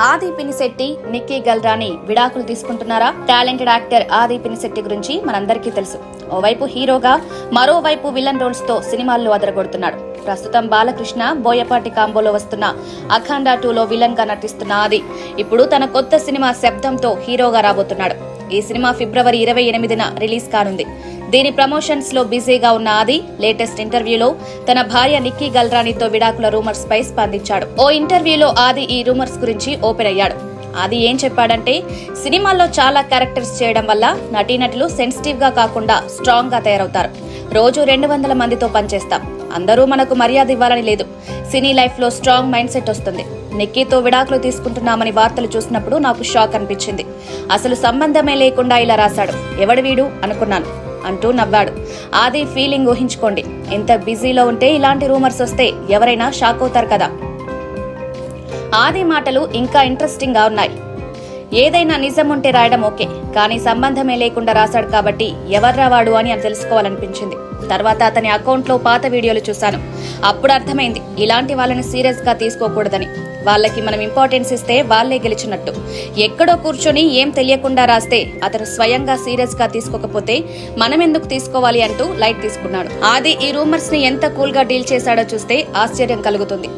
ఆది పినిశెట్టి, నిక్కీ గల్రాని విడాకులు తీసుకుంటున్నారా? టాలెంటెడ్ యాక్టర్ ఆది పినిశెట్టి గురించి మనందరికీ తెలుసు. ఓవైపు హీరోగా, మరోవైపు విలన్ రోల్స్ తో సినిమాల్లో అదరగొడుతున్నాడు. ప్రస్తుతం బాలకృష్ణ, బోయపాటి కాంబోలో వస్తున్న అఖండ 2లో విలన్ గా నటిస్తున్న ఆది ఇప్పుడు తన కొత్త సినిమా శబ్దంతో హీరోగా రాబోతున్నాడు. ఈ సినిమా ఫిబ్రవరి 28న రిలీజ్ కానుంది. దీని ప్రమోషన్స్ లో బిజీగా ఉన్న ఆది లేటెస్ట్ ఇంటర్వ్యూలో తన భార్య నిక్కీ గల్రానితో విడాకుల రూమర్స్ పై స్పందించాడు. ఓ ఇంటర్వ్యూలో ఆది ఈ రూమర్స్ గురించి ఓపెన్ అయ్యాడు. ఆది ఏం చెప్పాడంటే, సినిమాల్లో చాలా క్యారెక్టర్స్ చేయడం వల్ల నటీనటులు సెన్సిటివ్ గా కాకుండా స్ట్రాంగ్ గా తయారవుతారు. రోజు 200 మందితో పనిచేస్తాం. అందరూ మనకు మర్యాద ఇవ్వాలని లేదు. సినీ లైఫ్ లో స్ట్రాంగ్ మైండ్ సెట్ వస్తుంది. నిక్కీతో విడాకులు తీసుకుంటున్నామని వార్తలు చూసినప్పుడు నాకు షాక్ అనిపించింది. అసలు సంబంధమే లేకుండా ఇలా రాశాడు, ఎవడు వీడు అనుకున్నాను అంటూ నవ్వాడు. ఆది ఫీలింగ్ ఊహించుకోండి. ఎంత బిజీలో ఉంటే ఇలాంటి రూమర్స్ వస్తే ఎవరైనా షాక్ అవుతారు కదా. ఆది మాటలు ఇంకా ఇంట్రెస్టింగ్ గా ఉన్నాయి. ఏదైనా నిజం ఉంటే రాయడం ఓకే, కానీ సంబంధమే లేకుండా రాశాడు కాబట్టి ఎవర్రా వాడు అని తెలుసుకోవాలనిపించింది. తర్వాత అతని అకౌంట్ లో పాత వీడియోలు చూశాను. అప్పుడు అర్థమైంది, ఇలాంటి వాళ్ళని సీరియస్ గా తీసుకోకూడదని. వాళ్ళకి మనం ఇంపార్టెన్స్ ఇస్తే వాళ్లే గెలిచినట్టు. ఎక్కడో కూర్చొని ఏం తెలియకుండా రాస్తే అతను స్వయంగా సీరియస్ గా తీసుకోకపోతే మనం ఎందుకు తీసుకోవాలి అంటూ లైట్ తీసుకున్నాడు. ఆది ఈ రూమర్స్ ని ఎంత కూల్ గా డీల్ చేశాడో చూస్తే ఆశ్చర్యం కలుగుతుంది.